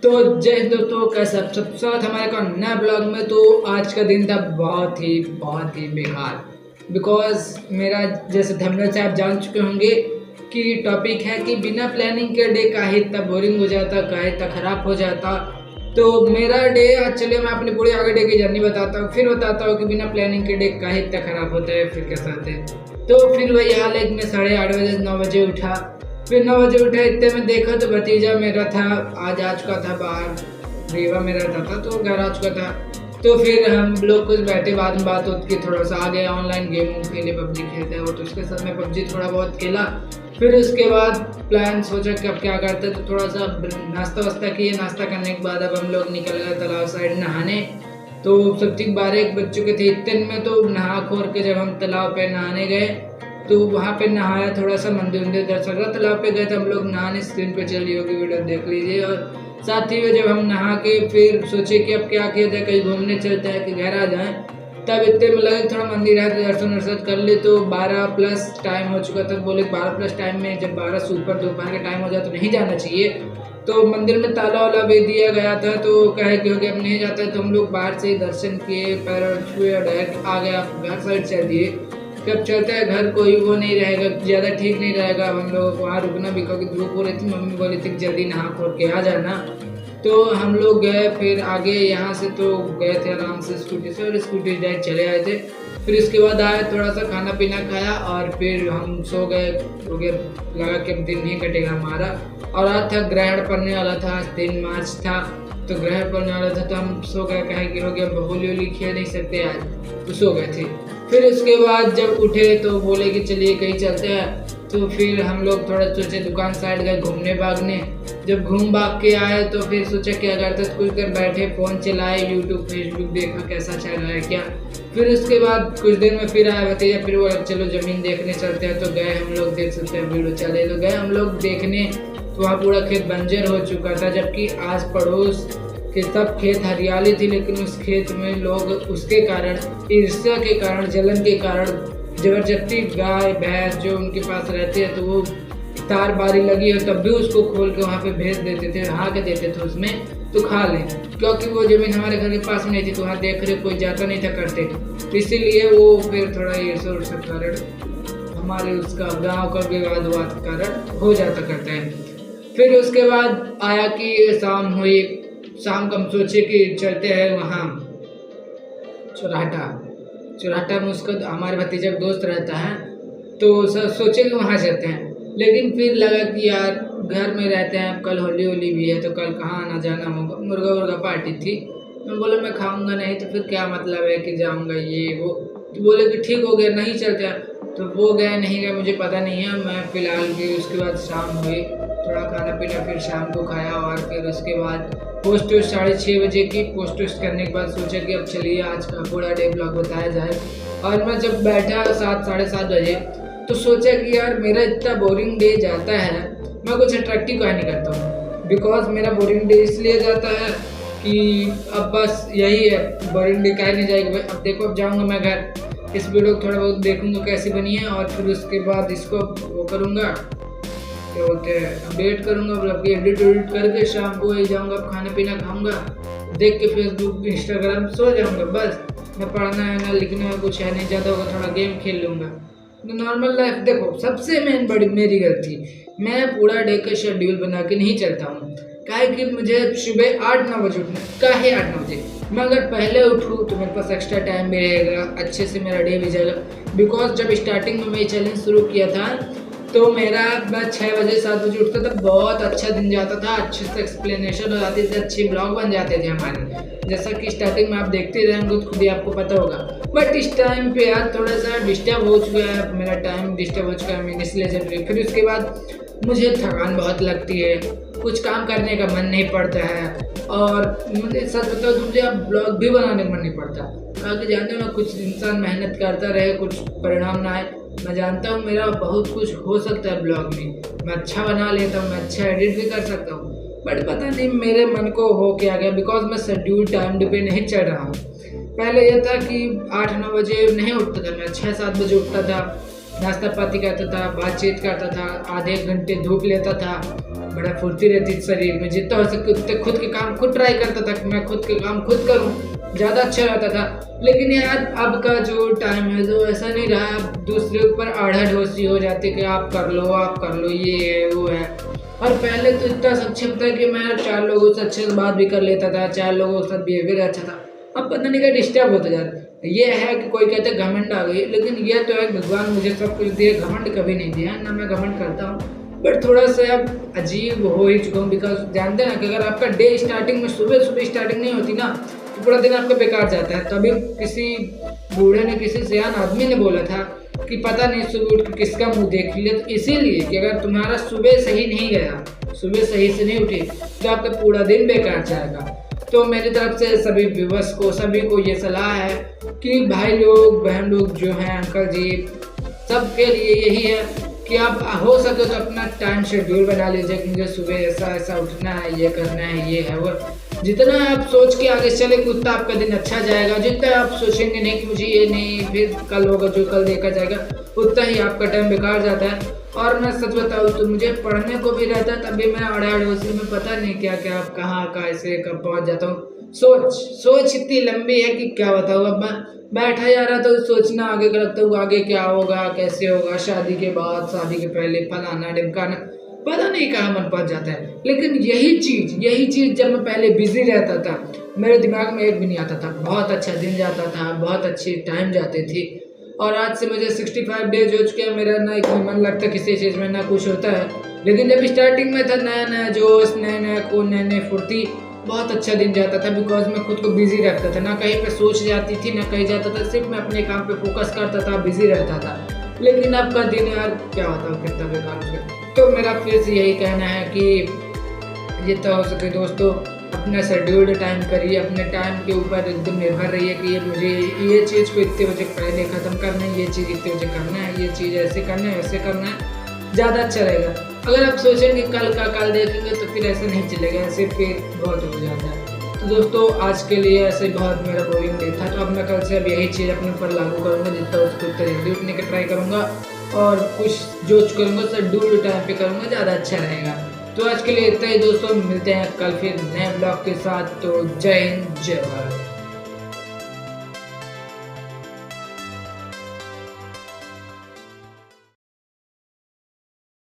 तो जय हिंद दोस्तों, कैसे आप सब साथ हमारे का नया ब्लॉग में। तो आज का दिन था बहुत ही बेकार। बिकॉज मेरा जैसे थंबनेल से आप जान चुके होंगे कि टॉपिक है कि बिना प्लानिंग के डे काहे इतना बोरिंग हो जाता, काहे इतना खराब हो जाता। तो मेरा डे आज चलिए मैं अपनी पूरी आगे डे की जर्नी बताता हूँ, फिर बताता हूँ कि बिना प्लानिंग के डे काहे इतना खराब होता है, फिर कैसा होता है। तो फिर वही हाल है कि मैं 8:30 बजे 9 बजे उठा। फिर 9 बजे उठे, इतने में देखा तो भतीजा मेरा था, आज आ चुका था बाहर, रीवा में रहता था तो घर आ चुका था। तो फिर हम लोग कुछ बैठे, बाद में बात होती कि थोड़ा सा आ गया ऑनलाइन गेम खेले, पबजी खेलते हैं वो, तो उसके साथ में पबजी थोड़ा बहुत खेला। फिर उसके बाद प्लान सोचा कि अब क्या करते, तो थोड़ा सा नाश्ता वास्ता किए। नाश्ता करने के बाद अब हम लोग निकल गए तालाब साइड नहाने। तो सब ठीक 12-1 बज चुके थे। इतने में तो नहा खोर के जब हम तालाब पे नहाने गए तो वहाँ पे नहाया, थोड़ा सा मंदिर दर्शन करा, तालाब पे गए थे हम लोग नहाने। स्क्रीन पे चल रही होगी वीडियो, देख लीजिए। और साथ ही में जब हम नहा के फिर सोचे कि अब क्या किया जाए, कहीं घूमने चलते हैं कि घर आ जाएं। तब इतने में लगे थोड़ा मंदिर है तो दर्शन वर्शन कर ले। तो 12+ टाइम हो चुका था। बोले 12+ टाइम में, जब 12 से ऊपर दोपहर का टाइम हो जाए तो नहीं जाना चाहिए। तो मंदिर में ताला वाला भी दिया गया था, तो कहे कि हो गया अब नहीं जाता है। तो हम लोग बाहर से ही दर्शन किए, पैर छुए और डायरेक्ट आ गया घर साइड चल दिए। जब चलते हैं घर, कोई वो नहीं रहेगा, ज़्यादा ठीक नहीं रहेगा हम लोग वहाँ रुकना भी, क्योंकि धूप हो रही थी। मम्मी बोली थी जल्दी नहा खोल के आ जाना। तो हम लोग गए फिर आगे यहाँ से, तो गए थे आराम से स्कूटी से, और स्कूटी डायरेक्ट चले आए थे। फिर इसके बाद आए, थोड़ा सा खाना पीना खाया और फिर हम सो गए। हो गया, लगा कि अब दिन नहीं कटेगा हमारा। और आज था ग्रहण पड़ने वाला था, 3 मार्च था, तो ग्रहण पड़ने वाला था तो हम सो गए। कहे कि हो गया होली होली खेल नहीं सकते आज, तो सो गए थे। फिर उसके बाद जब उठे तो बोले कि चलिए कहीं चलते हैं। तो फिर हम लोग थोड़ा सोचे दुकान साइड गए घूमने भागने। जब घूम भाग के आए तो फिर सोचा क्या करते, कुछ देर बैठे, फ़ोन चलाए, यूट्यूब फेसबुक देखा कैसा चल रहा है क्या। फिर उसके बाद कुछ देर में फिर आया भतीजा, फिर वो चलो ज़मीन देखने चलते हैं। तो गए हम लोग, देख सकते हैं वीडियो चले, तो गए हम लोग देखने। तो वहाँ पूरा खेत बंजर हो चुका था, जबकि आस पड़ोस के सब खेत हरियाली थी। लेकिन उस खेत में लोग उसके कारण, ईर्ष्या के कारण, जलन के कारण जबरदस्ती गाय भैंस जो उनके पास रहते हैं, तो वो तार बारी लगी है तब भी उसको खोल के वहाँ पे भेज देते थे, हाँ के देते थे उसमें तो खा लें। क्योंकि वो ज़मीन हमारे घर के पास में नहीं थी, तो वहाँ देख रेख कोई जाता नहीं था करते, तो इसीलिए वो फिर थोड़ा ईर्ष्या के कारण हमारे उसका गाँव का विवाद कारण हो जाता करता है। फिर उसके बाद आया कि शाम हुई। शाम को हम सोचे कि चलते हैं वहाँ चौराटा में, उसका हमारे भतीजा का दोस्त रहता है, तो सोचे कि वहाँ चलते हैं। लेकिन फिर लगा कि यार घर में रहते हैं, कल होली होली भी है, तो कल कहाँ आना जाना होगा। मुर्गा पार्टी थी, मैं बोला मैं खाऊंगा नहीं, तो फिर क्या मतलब है कि जाऊंगा ये वो। तो बोले कि ठीक हो गया नहीं चलते हैं। तो वो गए नहीं गए मुझे पता नहीं है। मैं फ़िलहाल भी उसके बाद शाम हुई, थोड़ा खाना पीना फिर शाम को खाया। और फिर उसके बाद पोस्ट 6:30 बजे की पोस्ट करने के बाद सोचा कि अब चलिए आज का पूरा डे ब्लॉग बताया जाए। और मैं जब बैठा 7 साढ़े 7 बजे, तो सोचा कि यार मेरा इतना बोरिंग डे जाता है, मैं कुछ अट्रैक्टिव काहे नहीं करता हूँ। बिकॉज मेरा बोरिंग डे इसलिए जाता है कि अब बस यही है, बोरिंग डे काहे नहीं जाएगा। अब देखो, अब जाऊँगा मैं घर, इस वीडियो को थोड़ा बहुत देखूँगा कैसी बनी है, और फिर उसके बाद इसको वो करूँगा, क्या बोलते हैं, अपडेट करूँगा, मतलब कि एडिट करके शाम को ही जाऊँगा, खाना पीना खाऊँगा, देख के फेसबुक इंस्टाग्राम सो जाऊँगा। बस न पढ़ना है ना लिखना है, कुछ है नहीं, ज़्यादा होगा थोड़ा गेम खेल लूँगा। Normal life. देखो सबसे मेन बड़ी मेरी गलती, मैं पूरा डे का शेड्यूल बना के नहीं चलता हूँ। काहे कि मुझे सुबह 8-9 बजे उठना, काहे 8-9 बजे, मैं अगर पहले उठूँ तो मेरे पास एक्स्ट्रा टाइम भी रहेगा, अच्छे से मेरा डे भी जाएगा। बिकॉज जब स्टार्टिंग में मैं ये चैलेंज शुरू किया था तो मेरा मैं 6 बजे 7 बजे उठता था, बहुत अच्छा दिन जाता था, अच्छे से एक्सप्लेनेशन हो जाती थी, अच्छे ब्लॉग बन जाते थे हमारे। जैसा कि स्टार्टिंग में आप देखते रहेंगे तो खुद ही आपको पता होगा। बट इस टाइम पे यार थोड़ा सा डिस्टर्ब हो चुका है, मेरा टाइम डिस्टर्ब हो चुका है, इसलिए जब फिर उसके बाद मुझे थकान बहुत लगती है, कुछ काम करने का मन नहीं पड़ता है। और मुझे सच बताओ तो मुझे अब ब्लॉग भी बनाने का मन नहीं पड़ता, क्योंकि जानते हो ना, कुछ इंसान मेहनत करता रहे, कुछ परिणाम ना आए। मैं जानता हूँ मेरा बहुत कुछ हो सकता है ब्लॉग में, मैं अच्छा बना लेता हूँ, मैं अच्छा एडिट भी कर सकता हूँ, बट पता नहीं मेरे मन को हो क्या गया। बिकॉज मैं शेड्यूल टाइम पे नहीं चल रहा हूँ। पहले यह था कि 8-9 बजे नहीं उठता था, मैं 6-7 बजे उठता था, नाश्ता पाती करता था, बातचीत करता था, आधे 1 घंटे धूप लेता था, बड़ा फुर्ती रहती थी शरीर में, जितना हो सके उतने खुद के काम खुद ट्राई करता था कि मैं खुद के काम खुद करूँ, ज़्यादा अच्छा रहता था। लेकिन यार अब का जो टाइम है तो ऐसा नहीं रहा, अब दूसरे ऊपर आढ़ा-ढोसी हो जाती है कि आप कर लो, ये है वो है। और पहले तो इतना सक्षम था कि मैं 4 लोगों से अच्छे से बात भी कर लेता था, 4 लोगों के साथ बिहेवियर अच्छा था। अब पता नहीं क्या डिस्टर्ब होता जा रहा है। ये है कि कोई कहते हैं घमंड आ गई, लेकिन ये तो है भगवान मुझे सब कुछ दिए, घमंड कभी नहीं दिया, ना मैं घमंड करता हूँ। बट थोड़ा सा अब अजीब हो ही चुका हूँ, बिकॉज जानते हैं ना कि अगर आपका डे स्टार्टिंग में सुबह स्टार्टिंग नहीं होती ना तो पूरा दिन आपका बेकार जाता है। तभी किसी बूढ़े ने, किसी सियान आदमी ने बोला था कि पता नहीं सुबह उठ के किसका मुंह देख लिया। तो इसीलिए कि अगर तुम्हारा सुबह सही नहीं गया, सुबह सही से नहीं उठी तो आपका पूरा दिन बेकार जाएगा। तो मेरी तरफ से सभी व्यूअर्स को, सभी को ये सलाह है कि भाई लोग, बहन लोग जो हैं, अंकल जी, सबके लिए यही है कि आप हो सके तो अपना टाइम शेड्यूल बना लीजिए कि मुझे सुबह ऐसा ऐसा उठना है, ये करना है, ये है वो। जितना आप सोच के आगे चलेंगे उतना आपका दिन अच्छा जाएगा। जितना आप सोचेंगे नहीं कि मुझे ये नहीं, फिर कल होगा जो कल देखा जाएगा, उतना ही आपका टाइम बेकार जाता है। और मैं सच बताऊँ तो मुझे पढ़ने को भी रहता है, तभी मैं आड़े-अड़ोसी में पता नहीं क्या क्या कहाँ कैसे कब पहुँच जाता हूँ। सोच इतनी लंबी है कि क्या बताऊँ। अब मैं बैठा जा रहा तो सोचना आगे का लगता हूँ, आगे क्या होगा, कैसे होगा, शादी के बाद, शादी के पहले, फलाना ढिमकाना, पता नहीं कहाँ मन पहुँच जाता है। लेकिन यही चीज़ जब मैं पहले बिजी रहता था, मेरे दिमाग में एक भी नहीं आता था। बहुत अच्छा दिन जाता था, बहुत अच्छी टाइम जाती थी। और आज से मुझे 65 डेज हो चुके हैं, मेरा ना एक मन लगता किसी चीज़ में, ना कुछ होता है। लेकिन जब स्टार्टिंग में था, नया नया जोश, नया खून, नई फुर्ती, बहुत अच्छा दिन जाता था। बिकॉज मैं खुद को बिजी रखता था, ना कहीं पे सोच जाती थी, ना कहीं जाता था, सिर्फ मैं अपने काम पे फोकस करता था, बिजी रहता था। लेकिन अब का दिन यार क्या बताऊँ कितना बेकार हो गया। तो मेरा फिर से यही कहना है कि जितना हो सके दोस्तों अपना शेड्यूल्ड टाइम करिए, अपने टाइम के ऊपर एकदम निर्भर रहिए कि ये मुझे ये चीज़ को इतने बजे पहले ख़त्म करना है, ये चीज़ इतने बजे करना है, ये चीज़ ऐसे करना है, वैसे करना है, ज़्यादा अच्छा रहेगा। अगर आप सोचेंगे कल का कल देखेंगे तो फिर ऐसा नहीं चलेगा, ऐसे फिर बहुत हो जाता है। तो दोस्तों आज के लिए ऐसे बहुत मेरा बोरिंग डे था, तो अब मैं कल से अब यही चीज़ अपने ऊपर लागू करूँगा, जितना उसको उतना जल्दी उठने का ट्राई करूँगा और कुछ जो करूँगा शेड्यूल्ड टाइम पे करूँगा, ज़्यादा अच्छा रहेगा। तो आज के लिए इतना ही दोस्तों, मिलते हैं कल फिर नए ब्लॉग के साथ। तो जय हिंद, जय भारत।